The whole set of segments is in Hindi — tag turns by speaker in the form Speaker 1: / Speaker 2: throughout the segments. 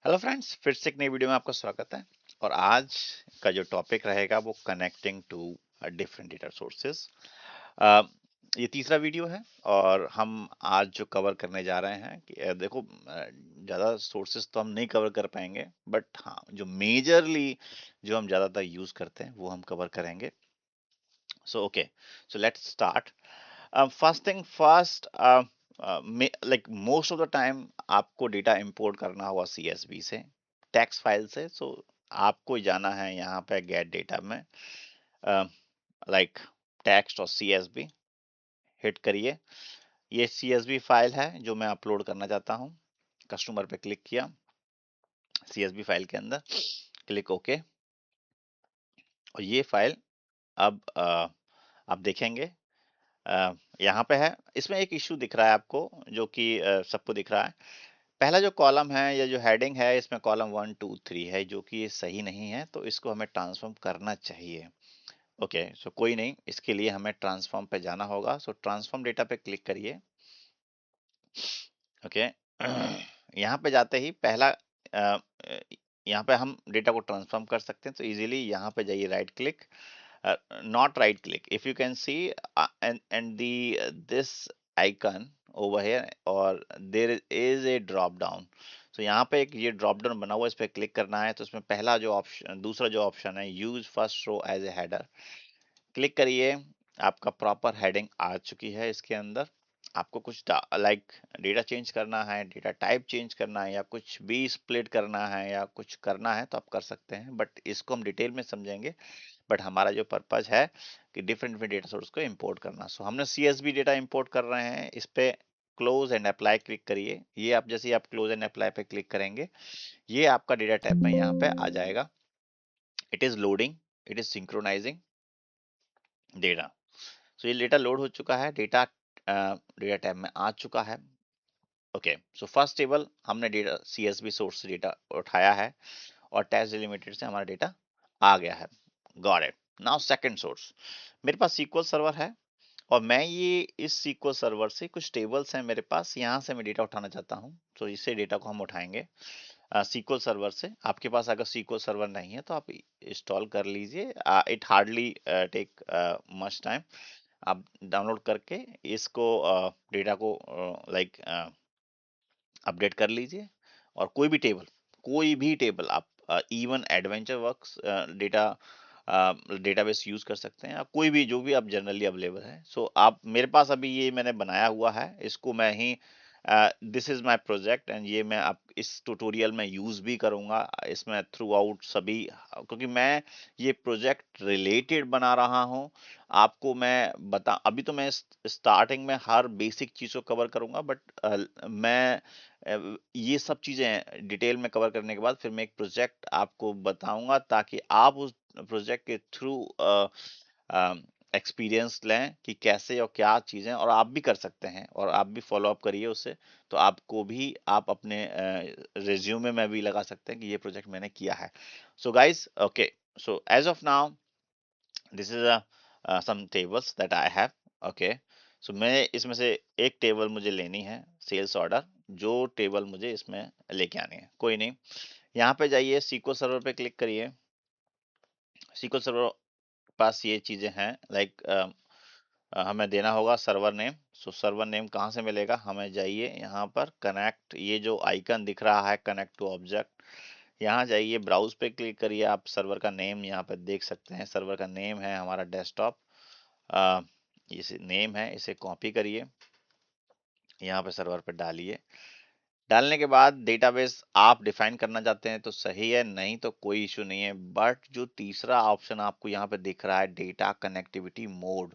Speaker 1: हेलो फ्रेंड्स, फिर से एक नई वीडियो में आपका स्वागत है। और आज का जो टॉपिक रहेगा वो connecting to different data sources. ये तीसरा वीडियो है और हम आज जो कवर करने जा रहे हैं कि देखो, ज़्यादा सोर्सेज तो हम नहीं कवर कर पाएंगे, बट हाँ, जो मेजरली जो हम ज़्यादातर यूज़ करते हैं वो हम कवर करेंगे। So okay, so let's start. First thing first, like most of the time आपको डेटा इंपोर्ट करना होगा सीएसवी से, टेक्स्ट फाइल से। सो आपको जाना है यहाँ पे गेट डेटा में, लाइक टेक्स्ट और सीएसवी हिट करिए। ये सीएसवी फाइल है जो मैं अपलोड करना चाहता हूँ। कस्टमर पे क्लिक किया, सीएसवी फाइल के अंदर क्लिक ओके, और ये फाइल अब आप देखेंगे यहाँ पे है। इसमें एक इश्यू दिख रहा है आपको, जो कि सबको दिख रहा है। पहला जो कॉलम है या जो हेडिंग है, इसमें कॉलम 1 2 3 है, जो कि ये सही नहीं है, तो इसको हमें ट्रांसफॉर्म करना चाहिए। ओके, सो कोई नहीं, इसके लिए हमें ट्रांसफॉर्म पे जाना होगा। सो ट्रांसफॉर्म डेटा पे क्लिक करिए। ओके, यहाँ पे जाते ही पहला यहाँ पे हम डेटा को ट्रांसफॉर्म कर सकते हैं, तो इजीली यहाँ पे जाइए, right click, not right click, if you can see, and the this icon over here, or there is a drop down. So यहाँ पे एक ये ड्रॉप डाउन बना हुआ है, इस पे क्लिक करना है। तो इसमें पहला जो ऑप्शन, दूसरा जो ऑप्शन है, use first row as a header, click करिए। आपका प्रॉपर हेडिंग आ चुकी है। इसके अंदर आपको कुछ लाइक डेटा चेंज करना है, डेटा टाइप चेंज करना है, या कुछ भी स्प्लिट करना है, या कुछ करना है, तो आप कर सकते हैं, बट इसको हम डिटेल में समझेंगे। बट हमारा जो पर्पज है कि डिफरेंट डिफरेंट डेटा सोर्स को इंपोर्ट करना। सो हमने सीएसवी डेटा इंपोर्ट कर रहे हैं। इस पे क्लोज एंड अप्लाई क्लिक करिए। ये आप जैसे ही आप क्लोज एंड अप्लाई पे क्लिक करेंगे, ये आपका डेटा टाइप में यहाँ पे आ जाएगा। It is loading, it is synchronising data. So ये डेटा लोड हो चुका है, डेटा डेटा टाइप में आ चुका है। ओके, सो फर्स्ट टेबल हमने डेटा सीएसवी सोर्स से डेटा उठाया है, और टेस्ट डिलिमिटेड से हमारा डेटा आ गया है। Got it. Now second source, मेरे पास सीक्वल सर्वर है, और मैं ये इस सीक्वल सर्वर से कुछ टेबल्स हैं मेरे पास, यहाँ से मैं डेटा उठाना चाहता हूँ। तो इससे डेटा को हम उठाएंगे सीक्वल सर्वर से। आपके पास अगर सीक्वल सर्वर नहीं है तो आप इंस्टॉल कर लीजिए। It hardly take much time. आप डाउनलोड करके इसको डेटा को लाइक अपडेट कर लीजिए। और कोई भी टेबल आप even adventure works data database use कर सकते हैं, या कोई भी जो भी आप जनरली अवेलेबल है। सो आप, मेरे पास अभी ये मैंने बनाया हुआ है, इसको मैं ही, this is my project, and ये मैं आप इस ट्यूटोरियल में यूज भी करूंगा इसमें थ्रू आउट सभी, क्योंकि मैं ये प्रोजेक्ट रिलेटेड बना रहा हूँ। आपको मैं बता, अभी तो मैं स्टार्टिंग में हर बेसिक चीज को कवर करूंगा, बट मैं ये सब चीजें डिटेल में कवर करने के बाद फिर मैं एक प्रोजेक्ट आपको बताऊंगा, ताकि आप उस प्रोजेक्ट के थ्रू एक्सपीरियंस लें कि कैसे और क्या चीजें, और आप भी कर सकते हैं, और आप भी फॉलो अप करिए उससे। तो आपको भी, आप अपने रिज्यूमे में भी लगा सकते हैं कि ये प्रोजेक्ट मैंने किया है। So guys, okay, so as of now this is some tables that I have. Okay, so मैं इसमें से एक टेबल मुझे लेनी है, सेल्स ऑर्डर, जो टेबल मुझे इसमें लेके आनी है। कोई नहीं, यहाँ पे जाइए, सीक्वल सर्वर पे क्लिक करिए। सीक्वल सर्वर पास ये चीजें हैं, लाइक हमें देना होगा सर्वर नेम। सो सर्वर नेम कहाँ से मिलेगा, हमें जाइए यहाँ पर कनेक्ट, ये जो आइकन दिख रहा है कनेक्ट टू ऑब्जेक्ट, यहाँ जाइए, ब्राउज पे क्लिक करिए। आप सर्वर का नेम यहाँ पे देख सकते हैं। सर्वर का नेम है हमारा डेस्कटॉप। इसे नेम है, इसे कॉपी करिए, यहाँ पे सर्वर पे डालिए। डालने के बाद डेटाबेस आप डिफाइन करना चाहते हैं तो सही है, नहीं तो कोई इशू नहीं है। बट जो तीसरा ऑप्शन आपको यहाँ पे दिख रहा है, डेटा कनेक्टिविटी मोड,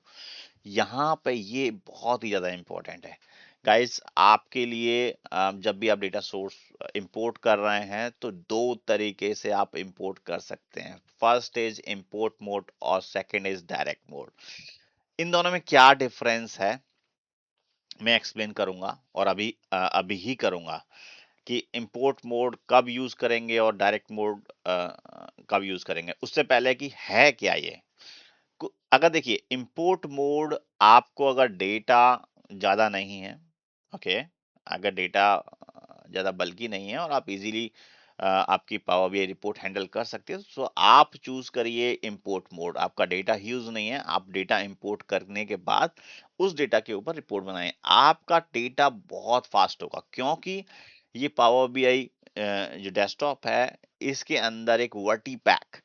Speaker 1: यहाँ पे ये बहुत ही ज्यादा इंपॉर्टेंट है गाइस आपके लिए। जब भी आप डेटा सोर्स इंपोर्ट कर रहे हैं, तो दो तरीके से आप इंपोर्ट कर सकते हैं। फर्स्ट इज इंपोर्ट मोड, और सेकंड इज डायरेक्ट मोड। इन दोनों में क्या डिफरेंस है मैं एक्सप्लेन करूंगा, और अभी ही करूंगा कि इंपोर्ट मोड कब यूज करेंगे और डायरेक्ट मोड कब यूज करेंगे। उससे पहले कि है क्या ये, अगर देखिए, इंपोर्ट मोड आपको अगर डेटा ज्यादा नहीं है, ओके, अगर डेटा ज्यादा बल्कि नहीं है और आप इजीली आपकी पावर बीआई रिपोर्ट हैंडल कर सकती है। सो आप चूज करिए इंपोर्ट मोड। आपका डेटा ह्यूज नहीं है, आप डेटा इंपोर्ट करने के बाद उस डेटा के ऊपर रिपोर्ट बनाएं। आपका डेटा बहुत फास्ट होगा, क्योंकि ये पावर बीआई जो डेस्कटॉप है, इसके अंदर एक वर्टी पैक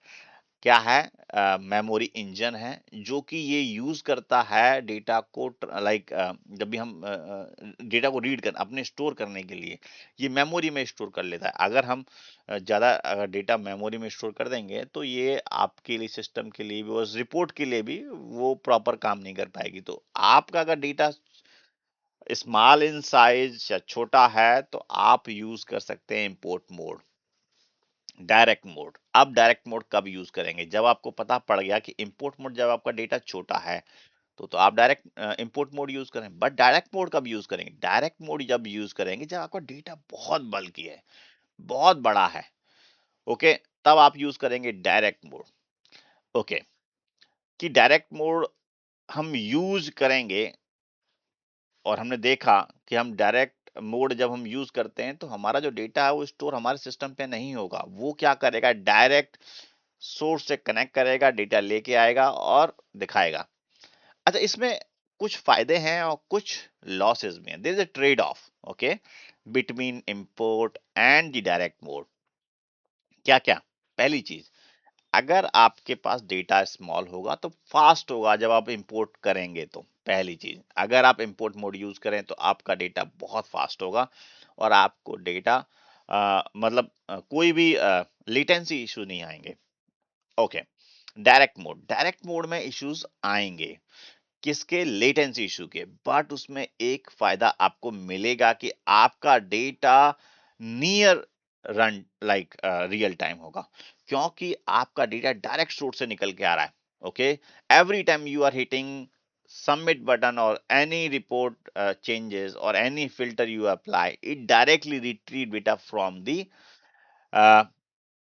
Speaker 1: क्या है, मेमोरी इंजन है, जो कि ये यूज करता है डेटा को, लाइक जब भी हम डेटा को रीड कर अपने स्टोर करने के लिए ये मेमोरी में स्टोर कर लेता है। अगर हम ज्यादा अगर डेटा मेमोरी में स्टोर कर देंगे तो ये आपके लिए, सिस्टम के लिए भी और रिपोर्ट के लिए भी वो प्रॉपर काम नहीं कर पाएगी। तो आपका अगर डेटा स्मॉल इन साइज या छोटा है तो आप यूज कर सकते हैं इंपोर्ट मोड, डायरेक्ट मोड। अब डायरेक्ट मोड कब यूज करेंगे? जब आपको पता पड़ गया कि इंपोर्ट मोड जब आपका डेटा छोटा है तो आप डायरेक्ट इंपोर्ट मोड यूज करें। बट डायरेक्ट मोड कब यूज करेंगे? डायरेक्ट मोड जब यूज करेंगे जब आपका डेटा बहुत बल्कि है, बहुत बड़ा है। ओके, तब आप यूज करेंगे डायरेक्ट मोड। ओके, कि डायरेक्ट मोड हम यूज करेंगे और हमने देखा कि हम डायरेक्ट मोड जब हम यूज करते हैं तो हमारा जो डेटा है वो स्टोर हमारे सिस्टम पे नहीं होगा। वो क्या करेगा? डायरेक्ट सोर्स से कनेक्ट करेगा, डेटा लेके आएगा और दिखाएगा। अच्छा, इसमें कुछ फायदे हैं और कुछ लॉसेस भी हैं। There is a trade off, okay, between import and the direct mode. क्या क्या? पहली चीज, अगर आपके पास डेटा स्मॉल होगा तो फास्ट होगा जब आप इंपोर्ट करेंगे। तो पहली चीज, अगर आप इंपोर्ट मोड यूज करें तो आपका डेटा बहुत फास्ट होगा और आपको डेटा मतलब कोई भी लेटेंसी इशू नहीं आएंगे। ओके, डायरेक्ट मोड में इश्यूज आएंगे, किसके? लेटेंसी इशू के। बट उसमें एक फायदा आपको मिलेगा कि आपका data near run like real time होगा, क्योंकि आपका डेटा डायरेक्ट सोर्स से निकल के आ रहा है। Okay, every time you are hitting submit button और any report changes or any filter you apply, it directly retrieve data from the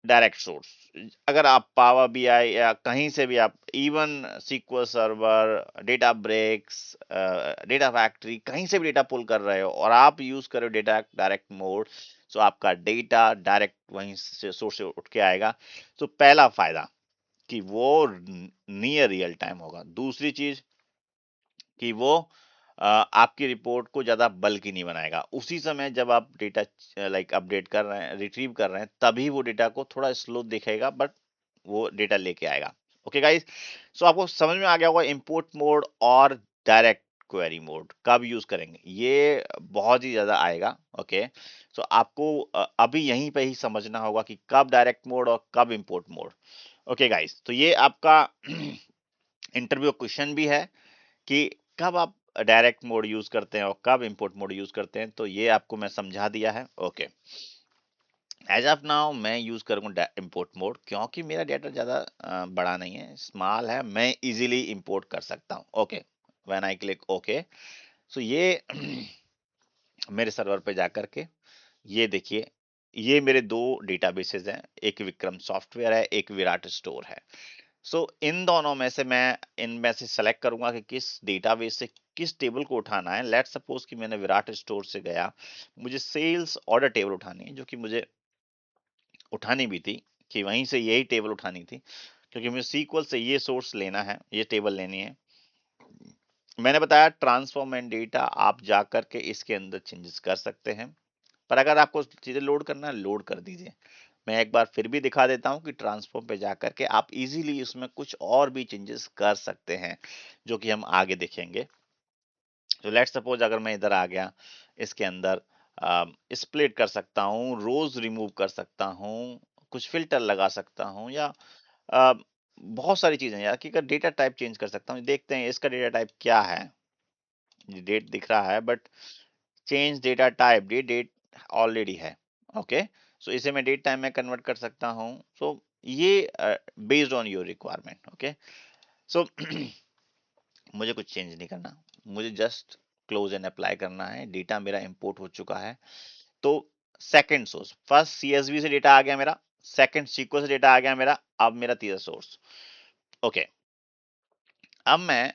Speaker 1: direct source. अगर आप पावर बीआई या कहीं से भी आप even SQL server, data bricks, data factory, कहीं से भी डेटा पुल कर रहे हो और आप यूज कर रहे हो डेटा डायरेक्ट मोड, तो आपका डेटा डायरेक्ट वहीं से सोर्स से उठ के आएगा। तो पहला फायदा कि वो नियर रियल टाइम होगा। दूसरी चीज कि वो आपकी रिपोर्ट को ज्यादा बल्कि नहीं बनाएगा। उसी समय जब आप डेटा लाइक अपडेट कर रहे हैं, रिट्रीव कर रहे हैं, तभी वो डेटा को थोड़ा स्लो दिखेगा, बट वो डेटा लेके आएगा। ओके गाइस, सो आपको समझ में आ गया होगा इंपोर्ट मोड और डायरेक्ट क्वेरी मोड कब यूज करेंगे। ये बहुत ही ज्यादा आएगा। ओके, सो आपको अभी यहीं पे ही समझना होगा कि कब डायरेक्ट मोड और कब इंपोर्ट मोड। ओके गाइस, तो ये आपका इंटरव्यू क्वेश्चन भी है कि कब आप डायरेक्ट मोड यूज करते हैं और कब इंपोर्ट मोड यूज करते हैं। तो ये आपको मैं समझा दिया है। ओके, एज ऑफ नाउ मैं यूज करूंगा इंपोर्ट मोड, क्योंकि मेरा डेटा ज्यादा बड़ा नहीं है, स्मॉल है, मैं इजीली इंपोर्ट कर सकता हूं। Okay, when I click okay, so ये मेरे सर्वर पे जाकर के ये देखिए, ये मेरे दो डेटाबेसेस हैं, एक विक्रम सॉफ्टवेयर है, एक विराट स्टोर है। सो इन दोनों में से मैं इनमें से सेलेक्ट करूंगा कि किस डेटाबेस से किस टेबल को उठाना है। लेट्स सपोज कि मैंने विराट स्टोर से गया, मुझे सेल्स ऑर्डर टेबल उठानी है, जो कि मुझे उठानी भी थी, कि वहीं से यही टेबल उठानी थी, क्योंकि मुझे सीक्वल से ये सोर्स लेना है, ये टेबल लेनी है। मैंने बताया ट्रांसफॉर्म एंड डेटा आप जाकर के इसके अंदर चेंजेस कर सकते हैं, पर अगर आपको चीजें लोड करना है, लोड कर दीजिए। मैं एक बार फिर भी दिखा देता हूं कि ट्रांसफॉर्म पे जाकर के आप इजीली इसमें कुछ और भी चेंजेस कर सकते हैं, जो कि हम आगे देखेंगे। तो लेट्स सपोज अगर मैं इधर आ गया, इसके अंदर स्प्लिट कर सकता हूँ, रोज रिमूव कर सकता हूँ, कुछ फिल्टर लगा सकता हूँ, या अ, बहुत सारी चीजें यार, कि डेटा टाइप चेंज कर सकता हूँ। देखते हैं इसका डेटा टाइप क्या है। ये डेट दिख रहा है, बट चेंज डेटा टाइप, ये डेट ऑलरेडी है। ओके, सो इसे मैं डेट टाइम में कन्वर्ट कर सकता हूँ। सो ये based on your requirement. Okay, so मुझे कुछ चेंज नहीं करना, मुझे जस्ट क्लोज एंड अप्लाई करना है। डेटा मेरा इंपोर्ट हो चुका है। तो सेकंड सोर्स, फर्स्ट सीएसवी से डेटा आ गया मेरा, सेकंड सीक्वल से डेटा आ गया मेरा, अब मेरा तीसरा सोर्स। ओके, अब मैं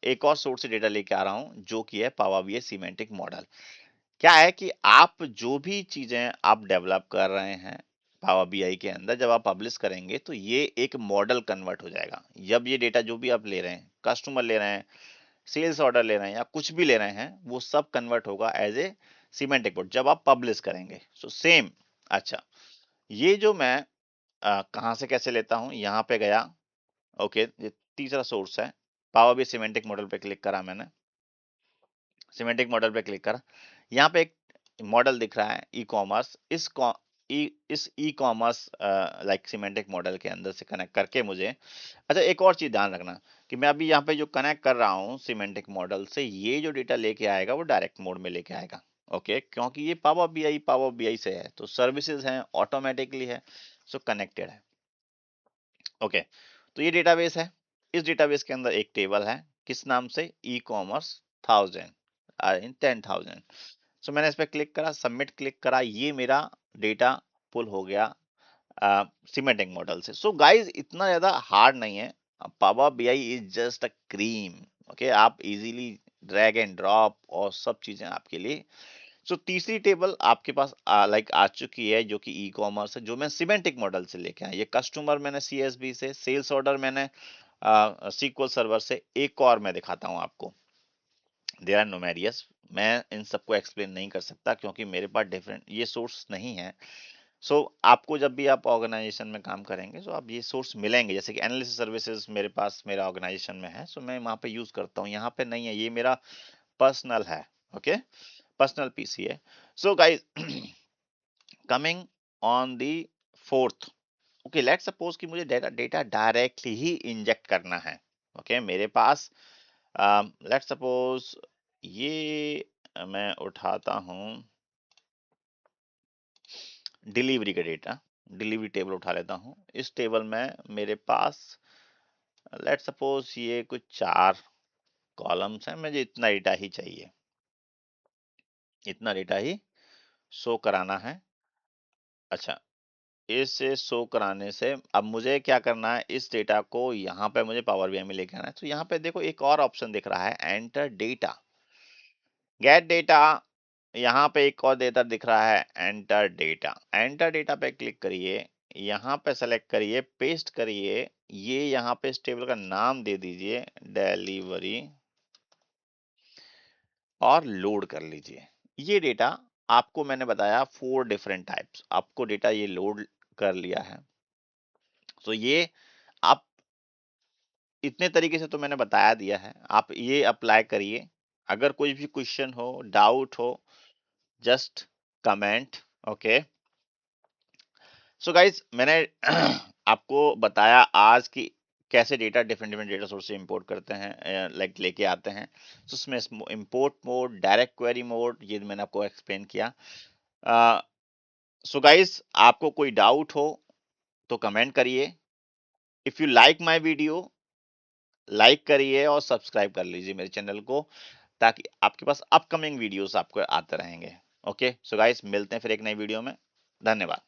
Speaker 1: एक और सोर्स से डेटा लेके आ रहा हूं, जो कि है पावर बीआई सिमेंटिक मॉडल। क्या है कि आप जो भी चीजें आप डेवलप कर रहे हैं, पावर बीआई के अंदर जब आप पब्लिश करेंगे तो ये एक मॉडल कन्वर्ट हो जाएगा। जब ये डेटा जो भी आप ले रहे हैं, कस्टमर ले रहे हैं, सेल्स ऑर्डर ले रहे हैं या कुछ भी ले रहे हैं, वो सब कन्वर्ट होगा एज ए सीमेंटिक मोड जब आप पब्लिश करेंगे। So same. अच्छा, ये जो मैं कहाँ से कैसे लेता हूँ, यहाँ पे गया। ओके, ये तीसरा सोर्स है, पावर बी सीमेंटिक मॉडल पे क्लिक करा मैंने, सीमेंटिक मॉडल पे क्लिक करा, यहाँ पे एक मॉडल दिख रहा है ई कॉमर्स। इस e commerce like semantic model के अंदर से कनेक्ट करके मुझे, अच्छा एक और चीज ध्यान रखना कि मैं अभी यहाँ पे जो कनेक्ट कर रहा हूँ सीमेंटिक मॉडल से, ये जो डेटा लेके आएगा वो डायरेक्ट मोड में लेके आएगा। ओके, क्योंकि ये पावर बीआई से है तो सर्विसेज हैं, ऑटोमेटिकली है, सो कनेक्टेड है। ओके, तो ये डेटाबेस है। इस डेटाबेस के अंदर एक टेबल है, किस नाम से, ई कॉमर्स 1000 सो मैंने इस पर क्लिक करा, सबमिट क्लिक करा, ये मेरा डेटा पुल हो गया सीमेंटिक मॉडल से। सो गाइज इतना ज्यादा हार्ड नहीं है, power BI is just a cream. Okay, आप इजीली ड्रैग एंड ड्रॉप और सब चीजें आपके लिए। सो तीसरी टेबल आपके पास लाइक आ चुकी है, जो कि ई कॉमर्स है, जो मैं सीमेंटिक मॉडल से लेके आया। ये कस्टमर मैंने सीएसबी से, सेल्स ऑर्डर मैंने सीक्वल सर्वर से। एक और मैं दिखाता हूं आपको, देयर आर नुमेरियस। मैं इन सबको एक्सप्लेन नहीं कर सकता क्योंकि मेरे पास डिफरेंट ये सोर्स नहीं है। सो आपको जब भी आप ऑर्गेनाइजेशन में काम करेंगे तो आप ये सोर्स मिलेंगे, जैसे कि एनालिसिस सर्विसेज मेरे पास मेरा ऑर्गेनाइजेशन में है, सो मैं वहां पे यूज करता हूँ, यहाँ पे नहीं है, ये मेरा पर्सनल है। ओके, पर्सनल पीसी है। So guys, coming on the fourth, okay let's suppose कि मुझे डेटा डेटा डायरेक्टली ही इंजेक्ट करना है। ओके, मेरे पास लेट्स सपोज ये मैं उठाता हूं डिलीवरी का डेटा, डिलीवरी टेबल उठा लेता हूं। इस टेबल में मेरे पास लेट्स सपोज ये कुछ 4 कॉलम्स हैं, मुझे इतना डेटा ही चाहिए, इतना डेटा ही शो कराना है। अच्छा, इसे शो कराने से अब मुझे क्या करना है, इस डेटा को यहाँ पे मुझे पावर बीआई में लेके आना है। तो यहाँ पे देखो एक और ऑप्शन दिख रहा है, एंटर डेटा, गेट डेटा। यहाँ पे एक और डेटा दिख रहा है, एंटर डेटा। एंटर डेटा पे क्लिक करिए, यहाँ पे सेलेक्ट करिए, पेस्ट करिए, ये यहाँ पे इस टेबल का नाम दे दीजिए डिलीवरी और लोड कर लीजिए। ये डेटा आपको मैंने बताया 4 डिफरेंट टाइप्स, आपको डेटा ये लोड कर लिया है। तो ये आप इतने तरीके से तो मैंने बताया दिया है, आप ये अप्लाई करिए। अगर कोई भी क्वेश्चन हो, डाउट हो, just comment. Okay, so guys मैंने आपको बताया आज की कैसे data different different data source से इंपोर्ट करते हैं, लाइक लेके आते हैं। तो उसमें import mode, direct query mode, ये मैंने आपको एक्सप्लेन किया। सो गाइज आपको कोई डाउट हो तो कमेंट करिए। If you like my video, like करिए और सब्सक्राइब कर लीजिए मेरे चैनल को, ताकि आपके पास अपकमिंग वीडियोस आपको आते रहेंगे। ओके, सो गाइस मिलते हैं फिर एक नई वीडियो में। धन्यवाद।